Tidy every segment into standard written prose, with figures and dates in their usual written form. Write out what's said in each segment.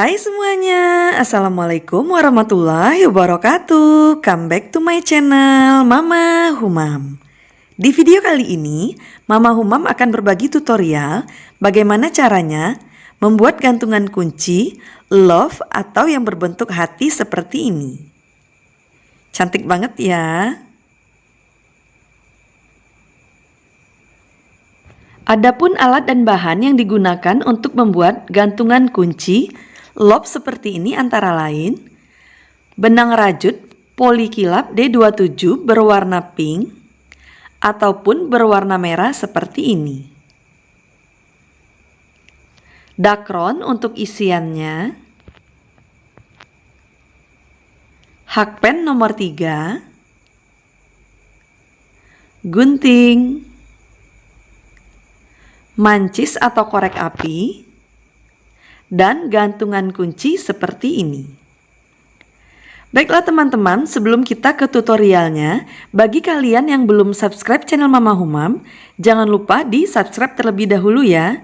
Hai semuanya, Assalamualaikum warahmatullahi wabarakatuh. Come back to my channel Mama Humam. Di video kali ini, Mama Humam akan berbagi tutorial bagaimana caranya membuat gantungan kunci love atau yang berbentuk hati seperti ini. Cantik banget ya. Adapun alat dan bahan yang digunakan untuk membuat gantungan kunci love seperti ini antara lain benang rajut polikilap D27 berwarna pink ataupun berwarna merah seperti ini. Dakron untuk isiannya, hakpen nomor 3, gunting, mancis atau korek api, dan gantungan kunci seperti ini. Baiklah teman-teman, sebelum kita ke tutorialnya, bagi kalian yang belum subscribe channel Mama Humam, jangan lupa di subscribe terlebih dahulu ya.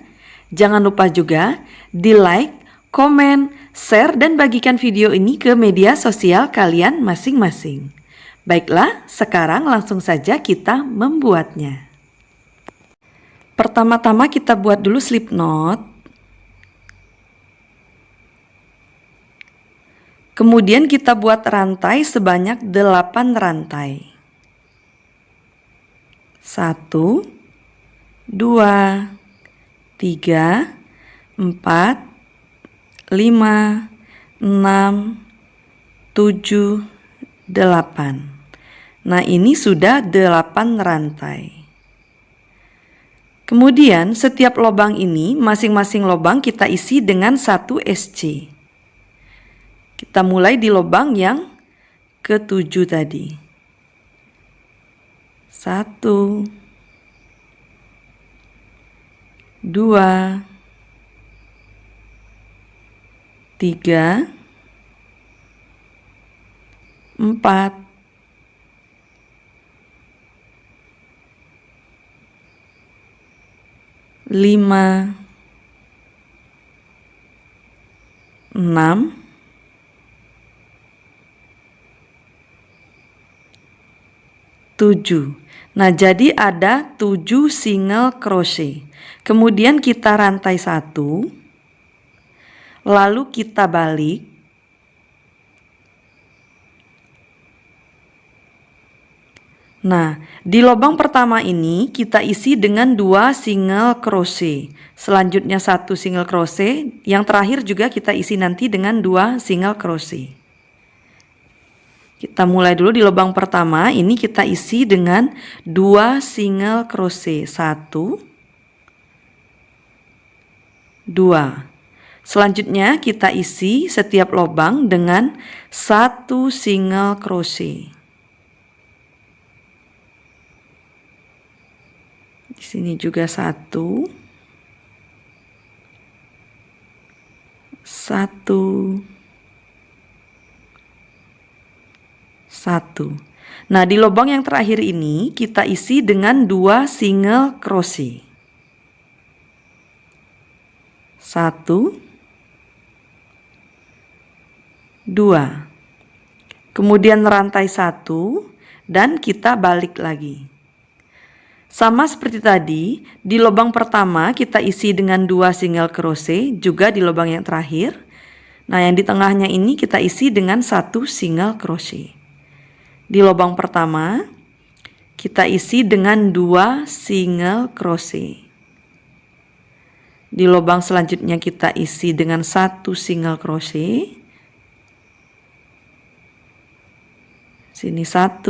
Jangan lupa juga di like, komen, share, dan bagikan video ini ke media sosial kalian masing-masing. Baiklah, sekarang langsung saja kita membuatnya. Pertama-tama kita buat dulu slip knot. Kemudian kita buat rantai sebanyak 8 rantai. 1, 2, 3, 4, 5, 6, 7, 8. Nah, ini sudah 8 rantai. Kemudian setiap lubang ini, masing-masing lubang kita isi dengan 1 SC. Kita mulai di lubang yang ke-7 tadi. 1, 2, 3, 4, 5, 6, 7. Nah, jadi ada 7 single crochet. Kemudian kita rantai 1, lalu kita balik. Nah, di lubang pertama ini kita isi dengan 2 single crochet. Selanjutnya 1 single crochet, yang terakhir juga kita isi nanti dengan 2 single crochet. Kita mulai dulu di lubang pertama, ini kita isi dengan 2 single crochet. 1, 2. Selanjutnya kita isi setiap lubang dengan 1 single crochet. Di sini juga 1, 1, 1. Nah, di lubang yang terakhir ini kita isi dengan 2 single crochet. 1, 2. Kemudian rantai 1 dan kita balik lagi. Sama seperti tadi, di lubang pertama kita isi dengan 2 single crochet, juga di lubang yang terakhir. Nah, yang di tengahnya ini kita isi dengan 1 single crochet. Di lubang pertama kita isi dengan 2 single crochet. Di lubang selanjutnya kita isi dengan 1 single crochet. Sini 1,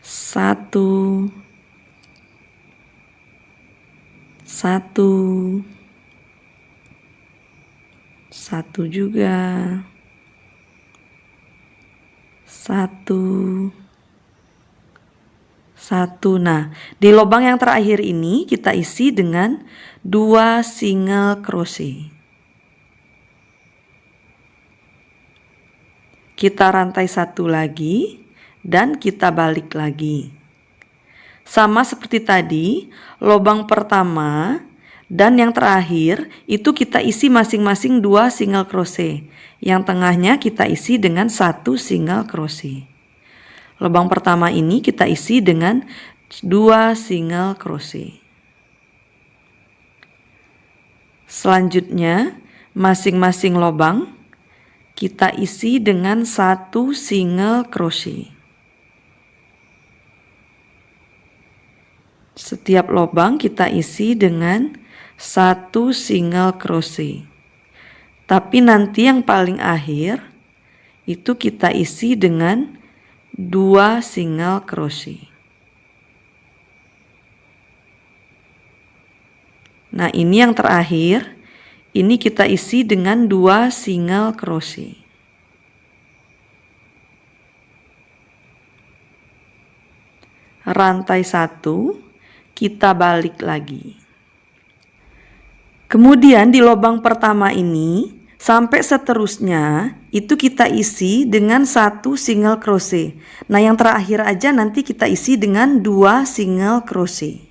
1, 1, 1 juga. 1, 1. Nah, di lubang yang terakhir ini kita isi dengan 2 single crochet. Kita rantai 1 lagi dan kita balik lagi. Sama seperti tadi, lubang pertama Dan yang terakhir itu kita isi masing-masing 2 single crochet. Yang tengahnya kita isi dengan 1 single crochet. Lubang pertama ini kita isi dengan 2 single crochet. Selanjutnya, masing-masing lubang kita isi dengan 1 single crochet. Setiap lubang kita isi dengan 1 single crochet. Tapi nanti yang paling akhir itu kita isi dengan 2 single crochet. Nah, ini yang terakhir, ini kita isi dengan 2 single crochet. Rantai 1, kita balik lagi. Kemudian di lubang pertama ini sampai seterusnya itu kita isi dengan 1 single crochet. Nah, yang terakhir aja nanti kita isi dengan 2 single crochet.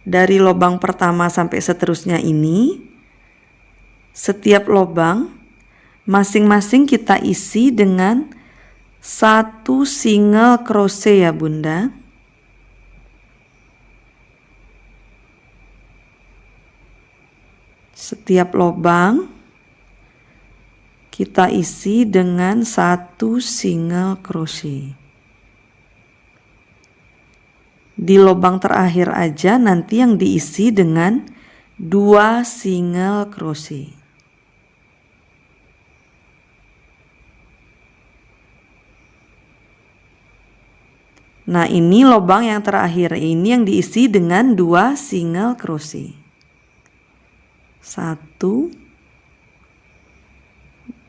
Dari lubang pertama sampai seterusnya ini, setiap lubang masing-masing kita isi dengan 1 single crochet ya Bunda. Setiap lubang kita isi dengan 1 single crochet. Di lubang terakhir aja nanti yang diisi dengan 2 single crochet. Nah, ini lubang yang terakhir ini yang diisi dengan 2 single crochet. 1,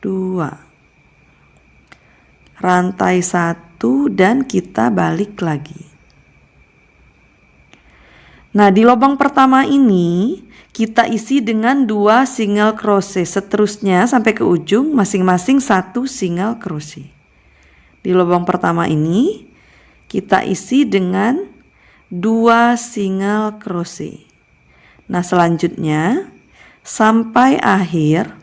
2. Rantai 1 dan kita balik lagi. Nah, di lubang pertama ini kita isi dengan 2 single crochet. Seterusnya sampai ke ujung masing-masing 1 single crochet. Di lubang pertama ini kita isi dengan 2 single crochet. Nah, selanjutnya sampai akhir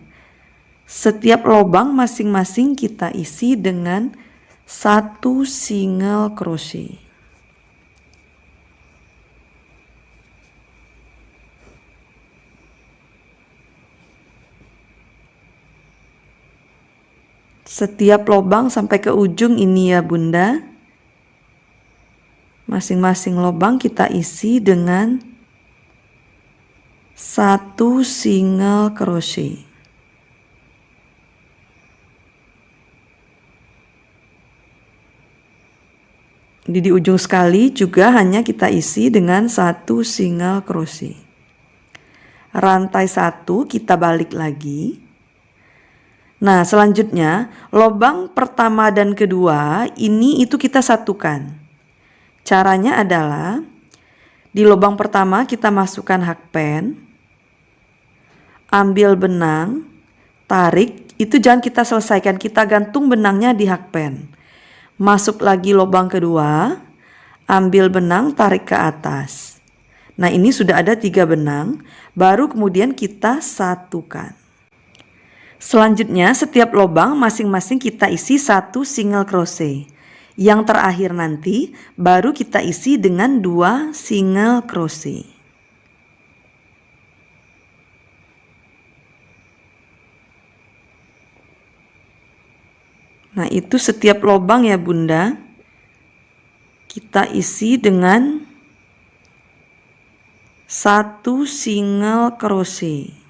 setiap lubang masing-masing kita isi dengan 1 single crochet. Setiap lubang sampai ke ujung ini ya Bunda. Masing-masing lubang kita isi dengan 1 single crochet. Di ujung sekali juga hanya kita isi dengan 1 single crochet. Rantai 1 kita balik lagi. Nah, selanjutnya lubang pertama dan kedua ini itu kita satukan. Caranya adalah di lubang pertama kita masukkan hakpen, ambil benang, tarik, itu jangan kita selesaikan, kita gantung benangnya di hakpen. Masuk lagi lubang kedua, ambil benang, tarik ke atas. Nah, ini sudah ada 3 benang, baru kemudian kita satukan. Selanjutnya setiap lubang masing-masing kita isi 1 single crochet. Yang terakhir nanti baru kita isi dengan 2 single crochet. Nah, itu setiap lubang ya Bunda kita isi dengan 1 single crochet.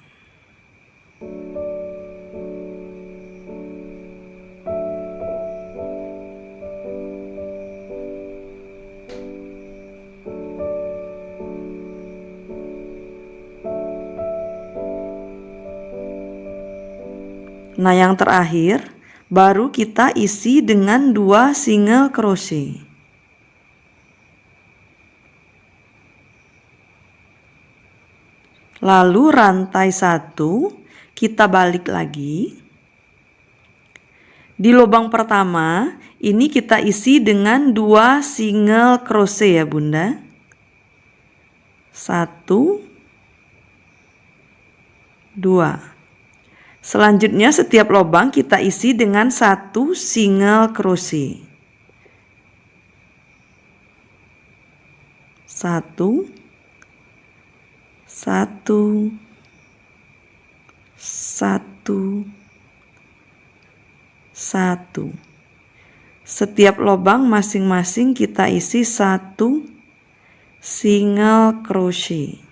Nah, yang terakhir baru kita isi dengan 2 single crochet. Lalu rantai 1 kita balik lagi. Di lubang pertama ini kita isi dengan 2 single crochet ya Bunda. 1, 2. Selanjutnya setiap lubang kita isi dengan 1 single crochet. 1, 1, 1, 1. Setiap lubang masing-masing kita isi 1 single crochet.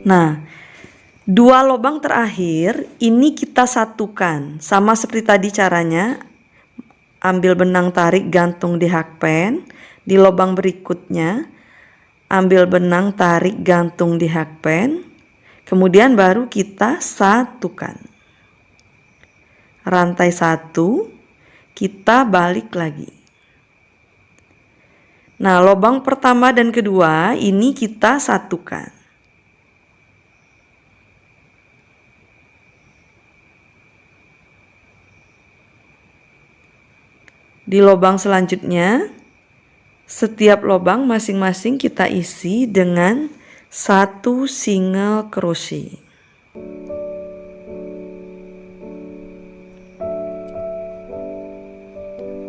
Nah, 2 lubang terakhir ini kita satukan. Sama seperti tadi caranya. Ambil benang, tarik, gantung di hakpen. Di lubang berikutnya, ambil benang, tarik, gantung di hakpen. Kemudian baru kita satukan. Rantai 1, kita balik lagi. Nah, lubang pertama dan kedua ini kita satukan. Di lubang selanjutnya, setiap lubang masing-masing kita isi dengan 1 single crochet.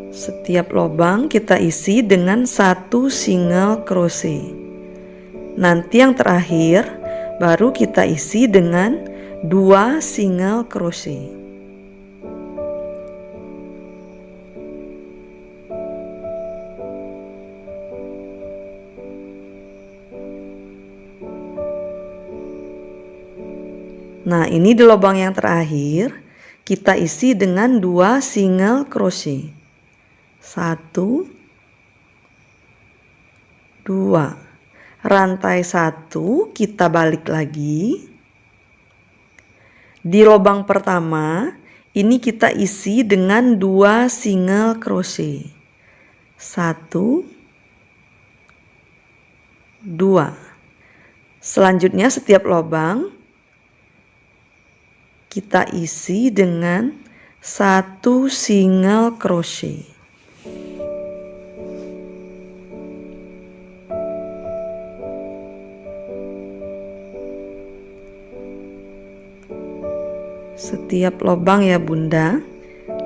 Setiap lubang kita isi dengan 1 single crochet. Nanti yang terakhir baru kita isi dengan 2 single crochet. Nah, ini di lubang yang terakhir kita isi dengan 2 single crochet. 1, 2. Rantai 1 kita balik lagi. Di lubang pertama ini kita isi dengan 2 single crochet. 1, 2. Selanjutnya setiap lubang kita isi dengan 1 single crochet. Setiap lubang ya Bunda,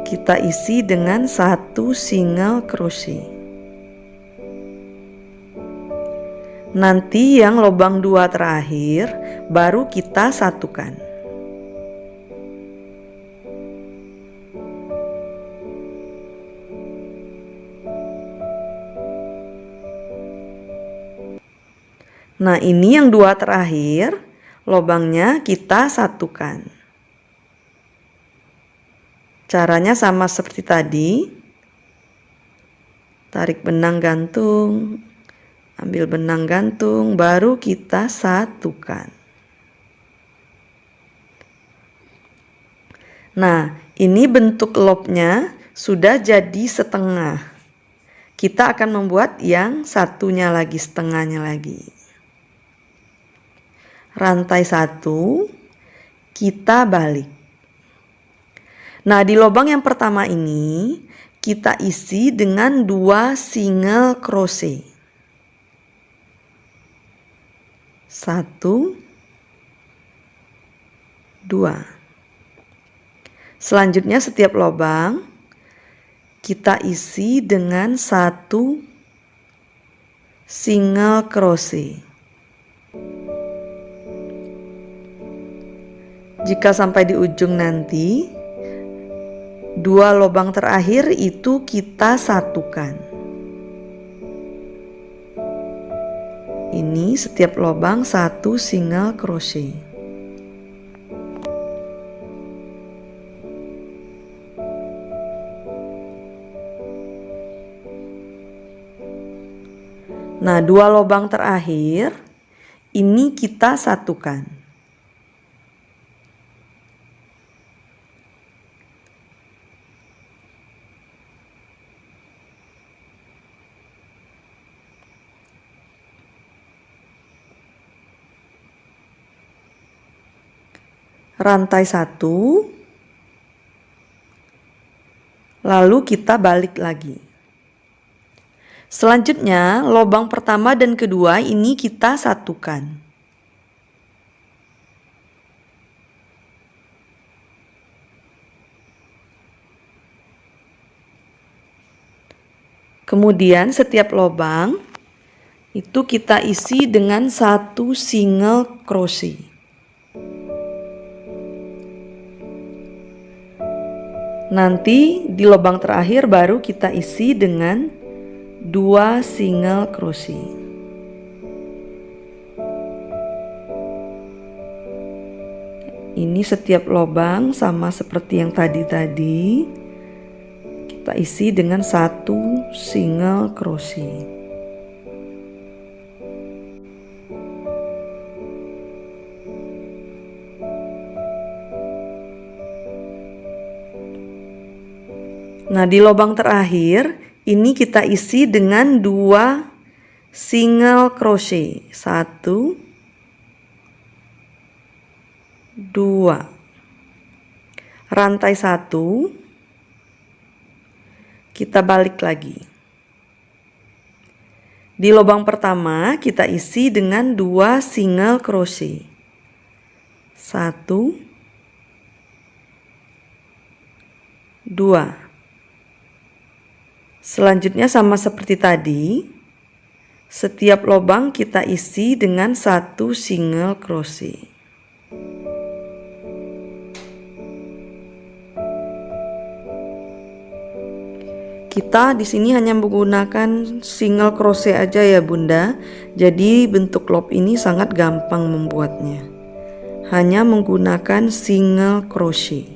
kita isi dengan 1 single crochet. Nanti yang lubang 2 terakhir baru kita satukan. Nah, ini yang 2 terakhir, lubangnya kita satukan. Caranya sama seperti tadi. Tarik benang gantung, ambil benang gantung, baru kita satukan. Nah, ini bentuk lobnya sudah jadi setengah. Kita akan membuat yang satunya lagi, setengahnya lagi. Rantai 1, kita balik. Nah, di lubang yang pertama ini kita isi dengan 2 single crochet. 1, 2. Selanjutnya setiap lubang kita isi dengan 1 single crochet. Jika sampai di ujung nanti, 2 lubang terakhir itu kita satukan. Ini setiap lubang 1 single crochet. Nah, 2 lubang terakhir ini kita satukan. rantai 1, lalu kita balik lagi. Selanjutnya, lubang pertama dan kedua ini kita satukan. Kemudian setiap lubang itu kita isi dengan 1 single crochet. Nanti di lubang terakhir baru kita isi dengan 2 single crochet. Ini setiap lubang sama seperti yang tadi. Kita isi dengan 1 single crochet. Nah, di lubang terakhir ini kita isi dengan 2 single crochet. 1, 2. Rantai 1. Kita balik lagi. Di lubang pertama kita isi dengan 2 single crochet. 1, 2. Selanjutnya sama seperti tadi, setiap lubang kita isi dengan 1 single crochet. Kita di sini hanya menggunakan single crochet aja ya Bunda. Jadi bentuk loop ini sangat gampang membuatnya. Hanya menggunakan single crochet.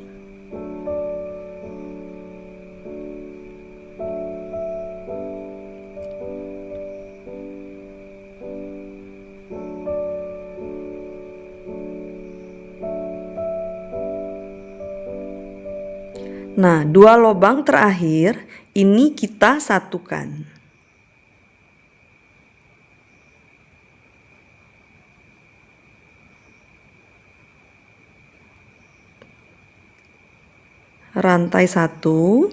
Nah, 2 lubang terakhir ini kita satukan. Rantai 1,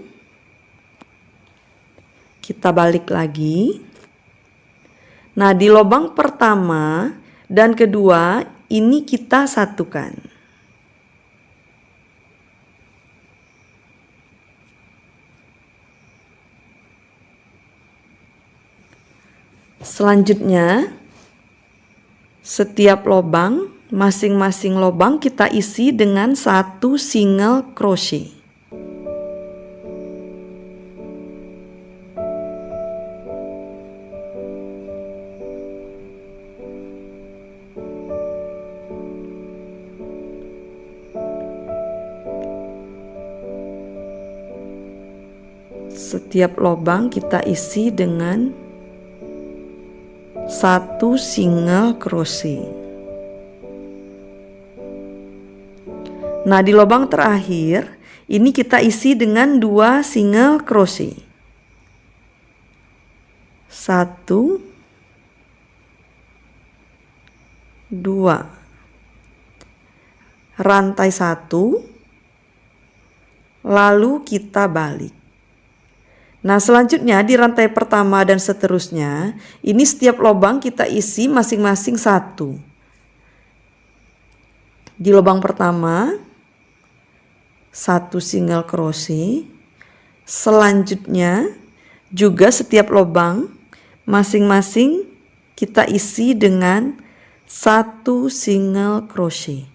kita balik lagi. Nah, di lubang pertama dan kedua ini kita satukan. Selanjutnya, setiap lubang, masing-masing lubang kita isi dengan 1 single crochet. Setiap lubang kita isi dengan 1 single crochet. Nah, di lubang terakhir ini kita isi dengan 2 single crochet. 1, 2. Rantai 1, lalu kita balik. Nah, selanjutnya di rantai pertama dan seterusnya, ini setiap lubang kita isi masing-masing 1. Di lubang pertama, 1 single crochet. Selanjutnya juga setiap lubang masing-masing kita isi dengan 1 single crochet.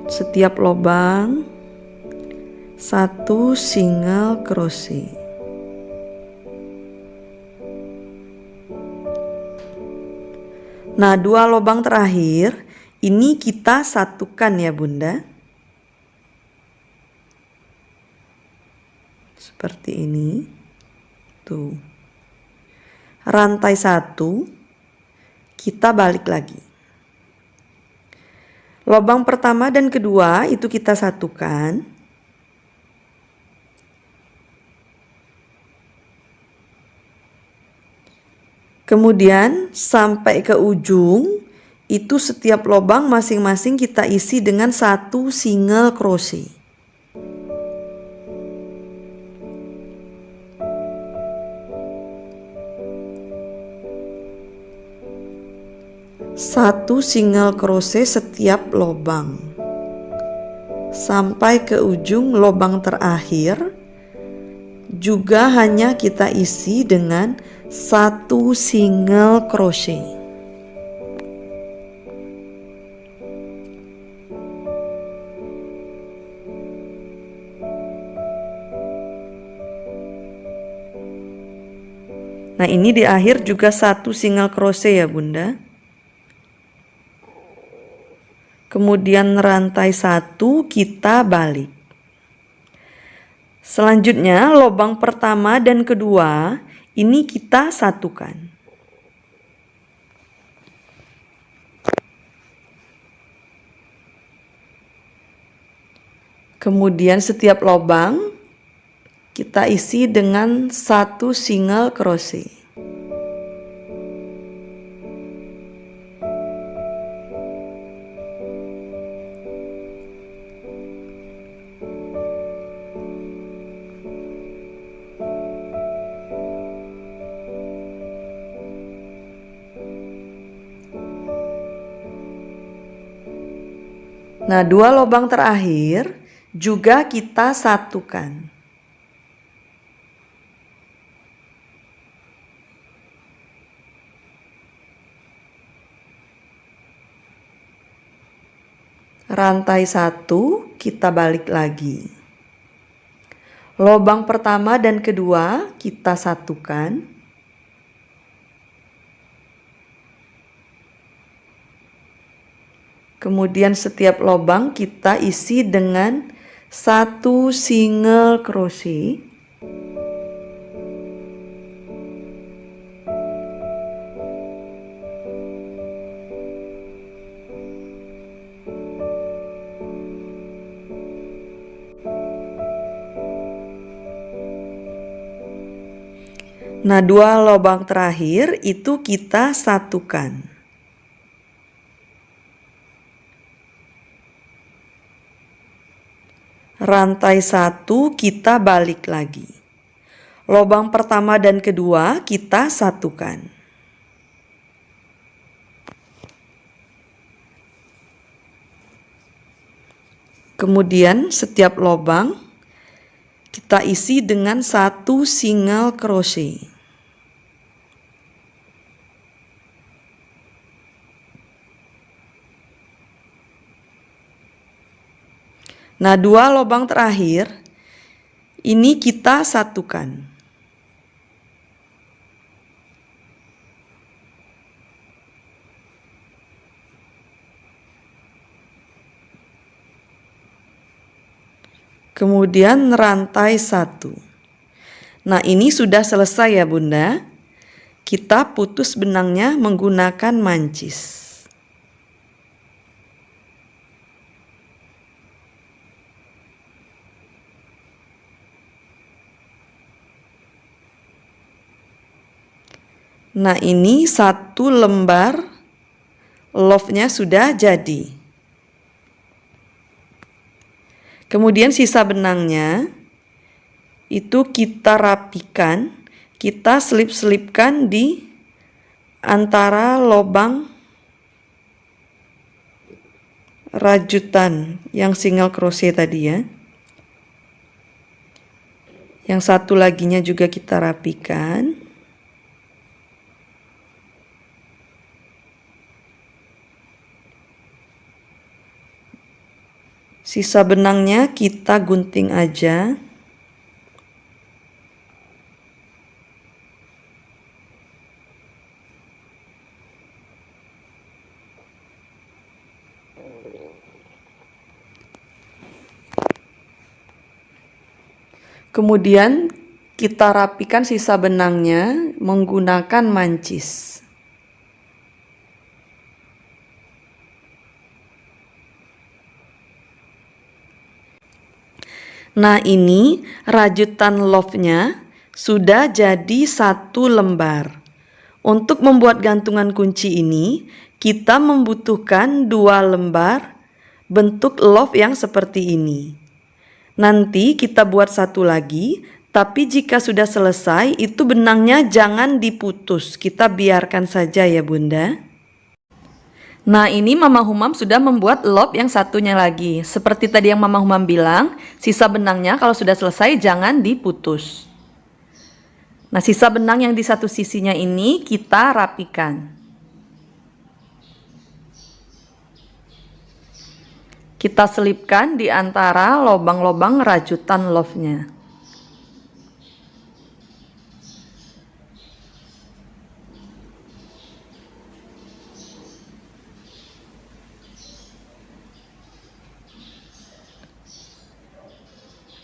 Setiap lubang 1 single crochet. Nah, 2 lubang terakhir ini kita satukan ya Bunda. Seperti ini. Tuh. Rantai 1 kita balik lagi. Lubang pertama dan kedua itu kita satukan. Kemudian sampai ke ujung itu setiap lubang masing-masing kita isi dengan 1 single crochet. Satu single crochet setiap lubang sampai ke ujung lubang terakhir juga hanya kita isi dengan 1 single crochet. Nah, ini di akhir juga 1 single crochet ya Bunda. Kemudian rantai 1 kita balik. Selanjutnya lubang pertama dan kedua ini kita satukan. Kemudian setiap lubang kita isi dengan 1 single crochet. Nah, 2 lubang terakhir juga kita satukan. Rantai 1 kita balik lagi. Lubang pertama dan kedua kita satukan. Kemudian setiap lubang kita isi dengan 1 single crochet. Nah, 2 lubang terakhir itu kita satukan. Rantai 1 kita balik lagi. Lubang pertama dan kedua kita satukan. Kemudian setiap lubang kita isi dengan 1 single crochet. Nah, 2 lubang terakhir ini kita satukan. Kemudian rantai 1. Nah, ini sudah selesai ya Bunda. Kita putus benangnya menggunakan mancis. Nah, ini 1 lembar love-nya sudah jadi. Kemudian sisa benangnya itu kita rapikan, kita selip-selipkan di antara lubang rajutan yang single crochet tadi ya. Yang satu laginya juga kita rapikan. Sisa benangnya kita gunting aja. Kemudian kita rapikan sisa benangnya menggunakan mancis. Nah, ini rajutan love-nya sudah jadi 1 lembar. Untuk membuat gantungan kunci ini, kita membutuhkan 2 lembar bentuk love yang seperti ini. Nanti kita buat 1 lagi, tapi jika sudah selesai, itu benangnya jangan diputus. Kita biarkan saja ya Bunda. Nah, ini Mama Humam sudah membuat love yang satunya lagi. Seperti tadi yang Mama Humam bilang, sisa benangnya kalau sudah selesai jangan diputus. Nah, sisa benang yang di satu sisinya ini kita rapikan. Kita selipkan di antara lubang-lubang rajutan love-nya.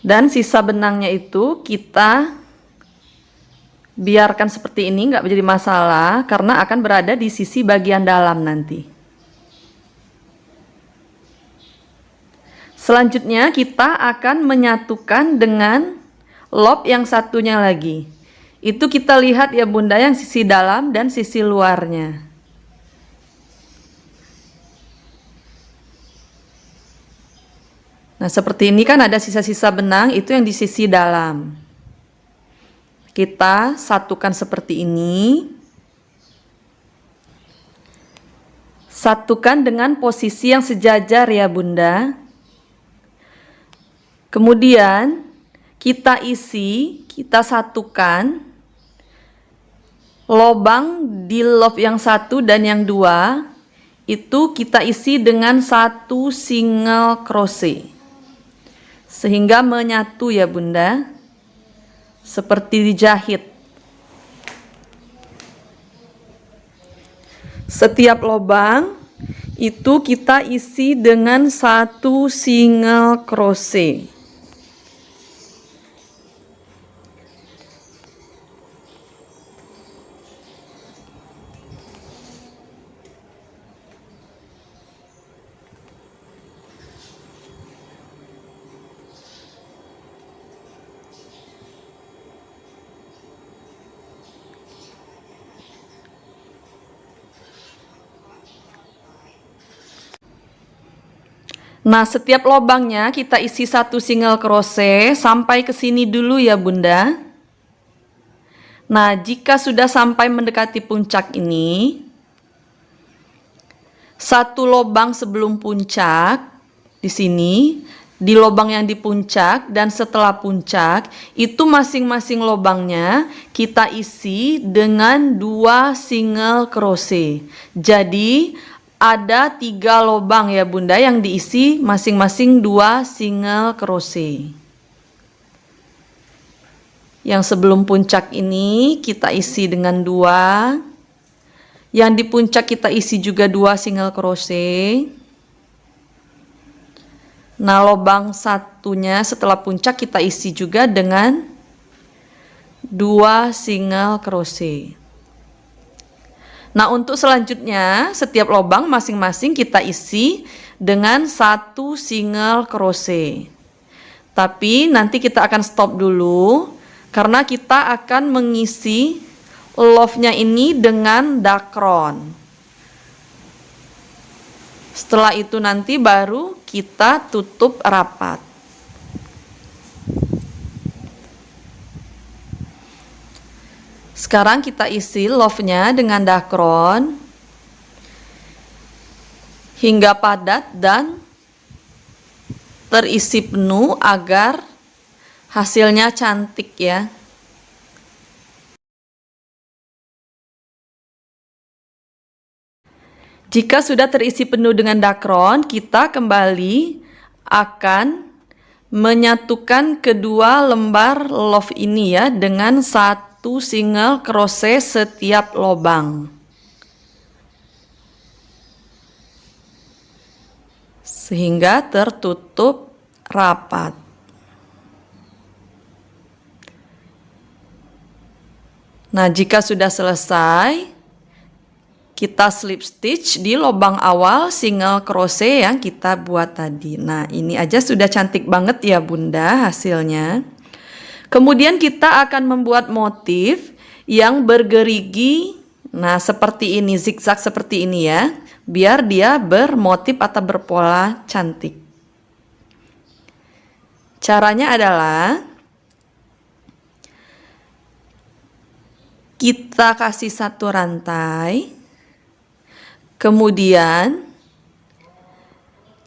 Dan sisa benangnya itu kita biarkan seperti ini, nggak menjadi masalah karena akan berada di sisi bagian dalam nanti. Selanjutnya kita akan menyatukan dengan loop yang satunya lagi. Itu kita lihat ya Bunda, yang sisi dalam dan sisi luarnya. Nah, seperti ini kan ada sisa-sisa benang, itu yang di sisi dalam. Kita satukan seperti ini. Satukan dengan posisi yang sejajar ya Bunda. Kemudian kita isi, kita satukan lubang di love yang 1 dan yang 2. Itu kita isi dengan 1 single crochet. Sehingga menyatu ya Bunda, seperti dijahit. Setiap lubang itu kita isi dengan 1 single crochet. Nah, setiap lubangnya kita isi 1 single crochet sampai ke sini dulu ya Bunda. Nah, jika sudah sampai mendekati puncak ini, 1 lubang sebelum puncak di sini, di lubang yang di puncak dan setelah puncak, itu masing-masing lubangnya kita isi dengan 2 single crochet. Jadi ada 3 lubang ya Bunda yang diisi masing-masing 2 single crochet. Yang sebelum puncak ini kita isi dengan 2. Yang di puncak kita isi juga 2 single crochet. Nah, lubang satunya setelah puncak kita isi juga dengan 2 single crochet. Nah, untuk selanjutnya setiap lubang masing-masing kita isi dengan 1 single crochet. Tapi nanti kita akan stop dulu karena kita akan mengisi love-nya ini dengan dakron. Setelah itu nanti baru kita tutup rapat. Sekarang kita isi love-nya dengan dakron hingga padat dan terisi penuh agar hasilnya cantik ya. Jika sudah terisi penuh dengan dakron, kita kembali akan menyatukan kedua lembar love ini ya dengan 1 single crochet setiap lubang. Sehingga tertutup rapat. Nah, jika sudah selesai, kita slip stitch di lubang awal single crochet yang kita buat tadi. Nah, ini aja sudah cantik banget ya Bunda hasilnya. Kemudian kita akan membuat motif yang bergerigi. Nah, seperti ini, zigzag seperti ini ya. Biar dia bermotif atau berpola cantik. Caranya adalah kita kasih satu rantai. Kemudian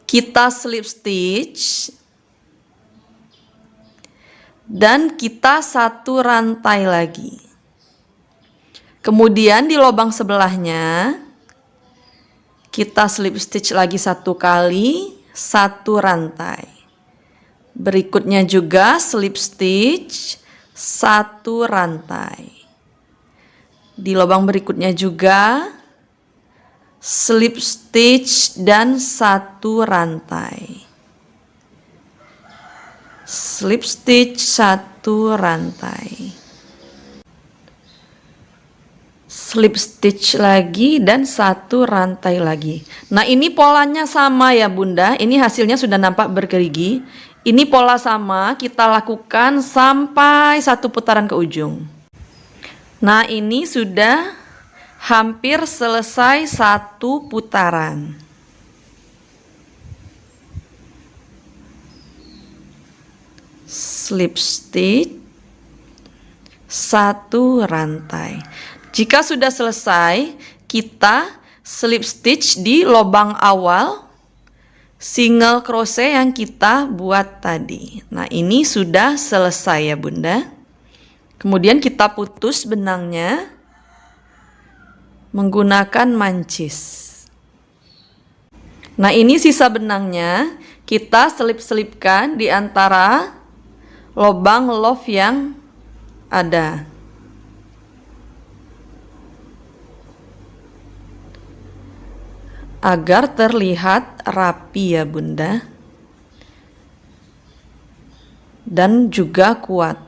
kita slip stitch dan kita satu rantai lagi. Kemudian di lubang sebelahnya kita slip stitch lagi satu kali, satu rantai. Berikutnya juga slip stitch, satu rantai. Di lubang berikutnya juga slip stitch dan satu rantai. Slip stitch, satu rantai. Slip stitch lagi dan satu rantai lagi. Nah, ini polanya sama ya Bunda. Ini hasilnya sudah nampak bergerigi. Ini pola sama, kita lakukan sampai satu putaran ke ujung. Nah, ini sudah hampir selesai satu putaran. Slip stitch, satu rantai. Jika sudah selesai, kita slip stitch di lubang awal single crochet yang kita buat tadi. Nah, ini sudah selesai ya Bunda. Kemudian kita putus benangnya menggunakan mancis. Nah, ini sisa benangnya kita selip-selipkan di antara lubang love yang ada. Agar terlihat rapi ya Bunda. Dan juga kuat.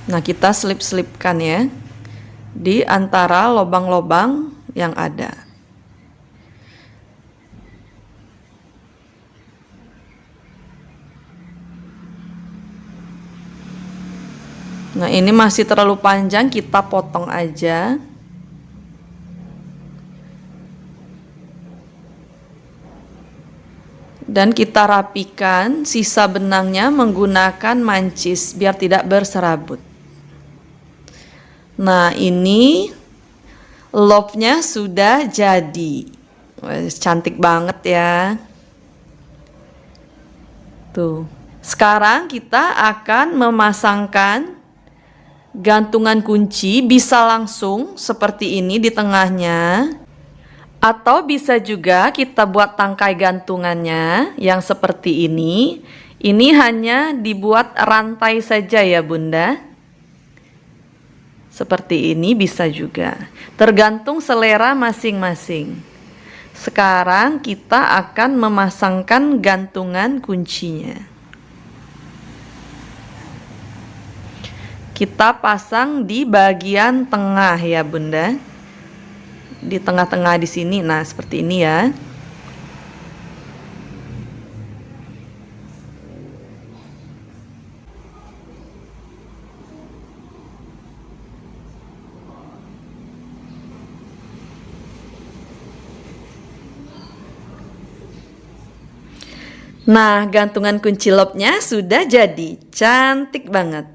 Nah, kita selip-selipkan ya di antara lubang-lubang yang ada. Nah, ini masih terlalu panjang, kita potong aja. Dan kita rapikan sisa benangnya menggunakan mancis biar tidak berserabut. Nah, ini love-nya sudah jadi. Cantik banget ya. Tuh. Sekarang kita akan memasangkan gantungan kunci, bisa langsung seperti ini di tengahnya. Atau bisa juga kita buat tangkai gantungannya yang seperti ini. Ini hanya dibuat rantai saja ya Bunda. Seperti ini bisa juga. Tergantung selera masing-masing. Sekarang kita akan memasangkan gantungan kuncinya. Kita pasang di bagian tengah ya Bunda. Di tengah-tengah di sini. Nah, seperti ini ya. Nah, gantungan kunci love-nya sudah jadi. Cantik banget.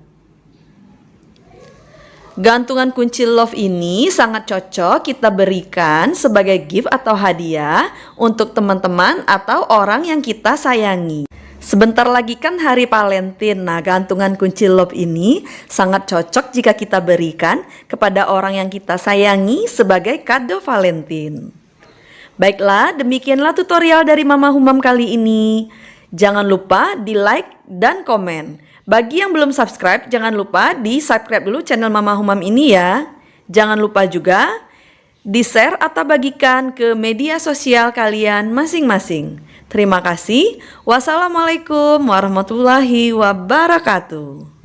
Gantungan kunci love ini sangat cocok kita berikan sebagai gift atau hadiah untuk teman-teman atau orang yang kita sayangi. Sebentar lagi kan hari Valentine. Nah, gantungan kunci love ini sangat cocok jika kita berikan kepada orang yang kita sayangi sebagai kado Valentine. Baiklah, demikianlah tutorial dari Mama Humam kali ini. Jangan lupa di like dan komen. Bagi yang belum subscribe, jangan lupa di subscribe dulu channel Mama Humam ini ya. Jangan lupa juga di share atau bagikan ke media sosial kalian masing-masing. Terima kasih. Wassalamualaikum warahmatullahi wabarakatuh.